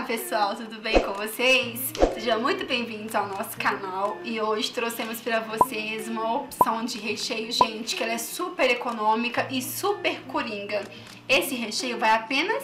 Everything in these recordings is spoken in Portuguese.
Olá pessoal, tudo bem com vocês? Sejam muito bem-vindos ao nosso canal e hoje trouxemos para vocês uma opção de recheio, gente, que ela é super econômica e super coringa. Esse recheio vai apenas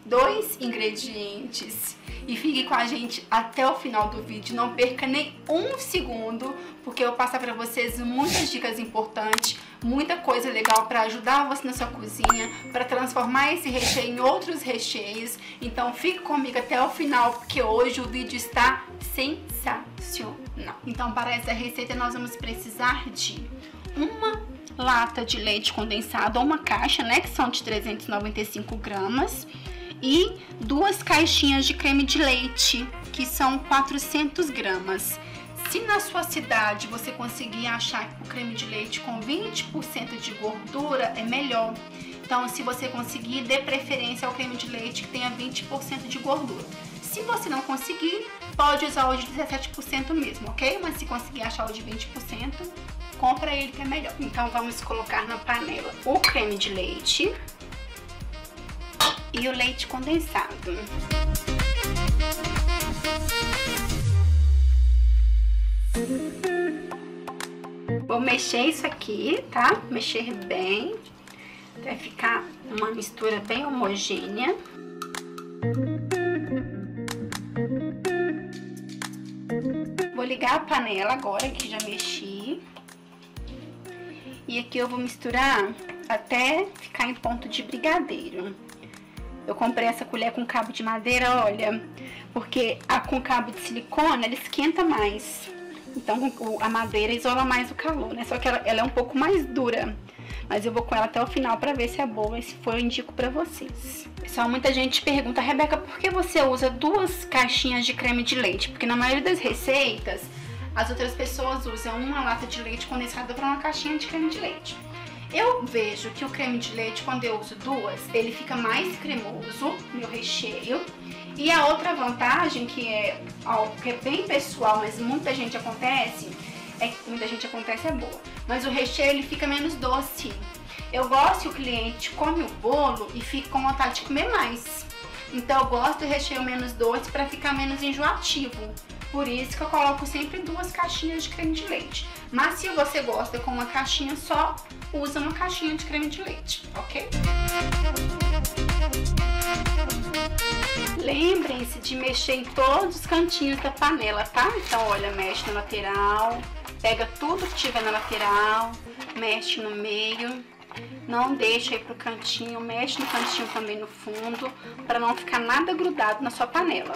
2 ingredientes. E fique com a gente até o final do vídeo, não perca nem um segundo, porque eu vou passar para vocês muitas dicas importantes, muita coisa legal para ajudar você na sua cozinha, para transformar esse recheio em outros recheios. Então fique comigo até o final, porque hoje o vídeo está sensacional. Então para essa receita nós vamos precisar de uma lata de leite condensado, ou uma caixa, né, que são de 395 gramas. E 2 caixinhas de creme de leite, que são 400 gramas. Se na sua cidade você conseguir achar o creme de leite com 20% de gordura, é melhor. Então, se você conseguir, dê preferência ao creme de leite que tenha 20% de gordura. Se você não conseguir, pode usar o de 17% mesmo, ok? Mas se conseguir achar o de 20%, compra ele que é melhor. Então, vamos colocar na panela o creme de leite e o leite condensado. Vou mexer isso aqui, tá? Mexer bem, até ficar uma mistura bem homogênea. Vou ligar a panela agora, que já mexi. E aqui eu vou misturar até ficar em ponto de brigadeiro. Eu comprei essa colher com cabo de madeira, olha, porque a com cabo de silicone, ela esquenta mais. Então, a madeira isola mais o calor, né? Só que ela é um pouco mais dura. Mas eu vou com ela até o final pra ver se é boa e se for, eu indico pra vocês. Pessoal, muita gente pergunta, Rebeca, por que você usa 2 caixinhas de creme de leite? Porque na maioria das receitas, as outras pessoas usam uma lata de leite condensado pra uma caixinha de creme de leite. Eu vejo que o creme de leite, quando eu uso 2, ele fica mais cremoso, meu recheio. E a outra vantagem, que é algo que é bem pessoal, mas muita gente acontece é boa. Mas o recheio, ele fica menos doce. Eu gosto que o cliente come o bolo e fica com vontade de comer mais. Então eu gosto do recheio menos doce para ficar menos enjoativo. Por isso que eu coloco sempre 2 caixinhas de creme de leite. Mas se você gosta com uma caixinha só, usa uma caixinha de creme de leite, ok? Lembrem-se de mexer em todos os cantinhos da panela, tá? Então, olha, mexe na lateral, pega tudo que tiver na lateral, mexe no meio. Não deixa ir pro cantinho, mexe no cantinho também no fundo, para não ficar nada grudado na sua panela.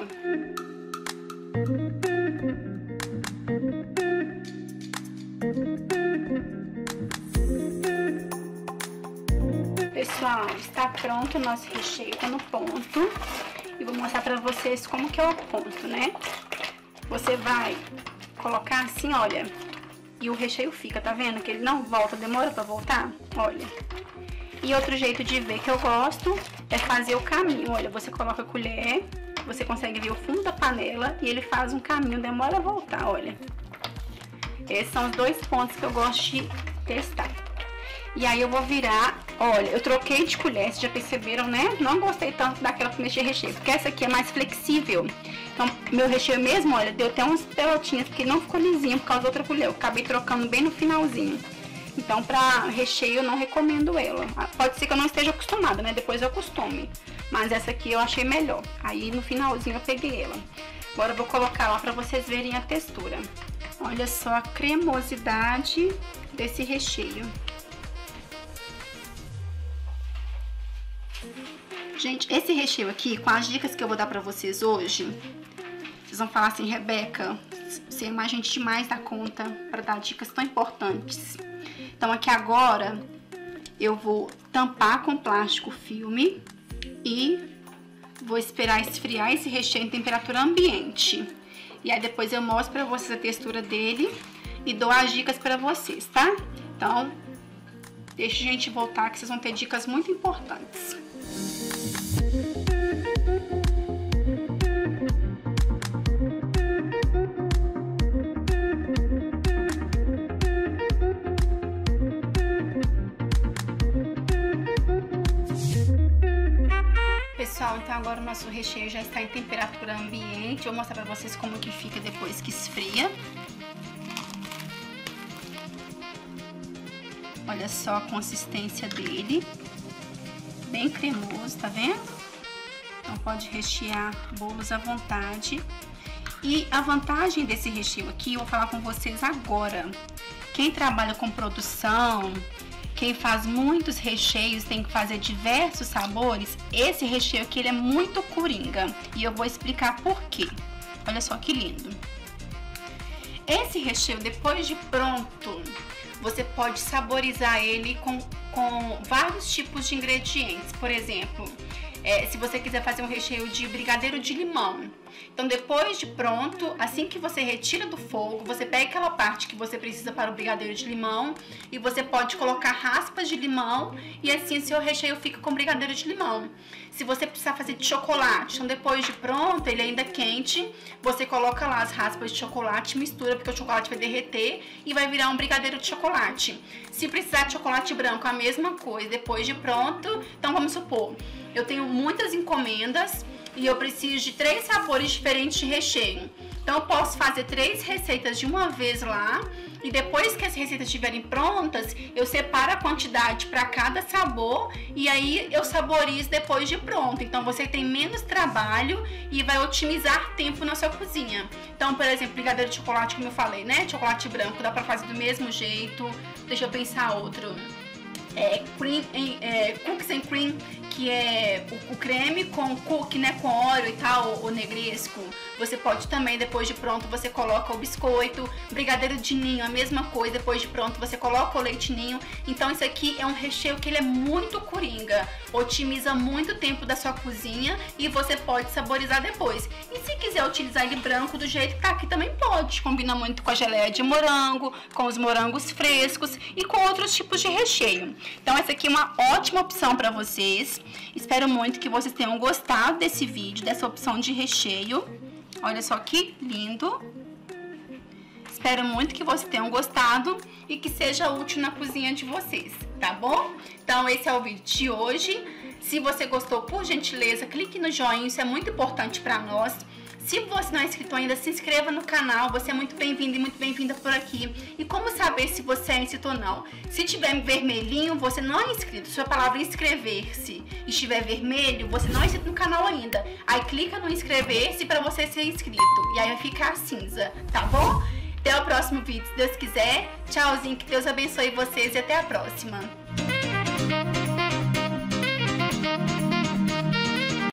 Pessoal, está pronto o nosso recheio, tá no ponto. E vou mostrar pra vocês como que é o ponto, né? Você vai colocar assim, olha, e o recheio fica, tá vendo? Que ele não volta, demora pra voltar, olha. E outro jeito de ver que eu gosto é fazer o caminho, olha, você coloca a colher, você consegue ver o fundo da panela e ele faz um caminho, demora a voltar, olha. Esses são os 2 pontos que eu gosto de testar. E aí eu vou virar, olha, eu troquei de colher, vocês já perceberam, né? Não gostei tanto daquela pra mexer recheio, porque essa aqui é mais flexível. Então, meu recheio mesmo, olha, deu até uns pelotinhas, porque não ficou lisinho por causa da outra colher. Eu acabei trocando bem no finalzinho. Então, pra recheio, eu não recomendo ela. Pode ser que eu não esteja acostumada, né? Depois eu acostume. Mas essa aqui eu achei melhor. Aí, no finalzinho, eu peguei ela. Agora, eu vou colocar lá pra vocês verem a textura. Olha só a cremosidade desse recheio. Gente, esse recheio aqui, com as dicas que eu vou dar pra vocês hoje, vocês vão falar assim, Rebeca, você é mais gente demais da conta pra dar dicas tão importantes. Então aqui agora, eu vou tampar com plástico filme e vou esperar esfriar esse recheio em temperatura ambiente. E aí depois eu mostro pra vocês a textura dele e dou as dicas pra vocês, tá? Então, deixa a gente voltar que vocês vão ter dicas muito importantes. pessoal, então agora o nosso recheio já está em temperatura ambiente. Vou mostrar pra vocês como que fica depois que esfria. Olha só a consistência dele. Bem cremoso, tá vendo? Então pode rechear bolos à vontade. E a vantagem desse recheio aqui, eu vou falar com vocês agora. Quem trabalha com produção, quem faz muitos recheios, tem que fazer diversos sabores, esse recheio aqui ele é muito coringa. E eu vou explicar por quê. Olha só que lindo. Esse recheio, depois de pronto, você pode saborizar ele com vários tipos de ingredientes. Por exemplo, se você quiser fazer um recheio de brigadeiro de limão. Então, depois de pronto, assim que você retira do fogo, você pega aquela parte que você precisa para o brigadeiro de limão e você pode colocar raspas de limão e assim seu recheio fica com brigadeiro de limão. Se você precisar fazer de chocolate, então depois de pronto, ele ainda quente, você coloca lá as raspas de chocolate, mistura porque o chocolate vai derreter e vai virar um brigadeiro de chocolate. Se precisar de chocolate branco, a mesma coisa, depois de pronto. Então, vamos supor, eu tenho muitas encomendas e eu preciso de 3 sabores diferentes de recheio. Então, eu posso fazer 3 receitas de uma vez lá e depois que as receitas estiverem prontas, eu separo a quantidade para cada sabor e aí eu saborizo depois de pronto. Então, você tem menos trabalho e vai otimizar tempo na sua cozinha. Então, por exemplo, brigadeiro de chocolate, como eu falei, né? Chocolate branco dá para fazer do mesmo jeito. Deixa eu pensar outro. Cookies and cream, que é o creme com cookie, né, com óleo e tal, o negresco. Você pode também, depois de pronto, você coloca o biscoito. Brigadeiro de ninho, a mesma coisa, depois de pronto você coloca o leite ninho. Então isso aqui é um recheio que ele é muito coringa, otimiza muito o tempo da sua cozinha e você pode saborizar depois. E se quiser utilizar ele branco do jeito que tá aqui, também pode. Combina muito com a geleia de morango, com os morangos frescos e com outros tipos de recheio. Então essa aqui é uma ótima opção para vocês. Espero muito que vocês tenham gostado desse vídeo, dessa opção de recheio. Olha só que lindo. Espero muito que vocês tenham gostado e que seja útil na cozinha de vocês, tá bom? Então esse é o vídeo de hoje. Se você gostou, por gentileza, clique no joinha, isso é muito importante para nós. Se você não é inscrito ainda, se inscreva no canal, você é muito bem-vindo e muito bem-vinda por aqui. E como saber se você é inscrito ou não? Se tiver vermelhinho, você não é inscrito. Se a palavra inscrever-se estiver vermelho, você não é inscrito no canal ainda. Aí clica no inscrever-se para você ser inscrito. E aí vai ficar cinza, tá bom? Até o próximo vídeo, se Deus quiser. Tchauzinho, que Deus abençoe vocês e até a próxima.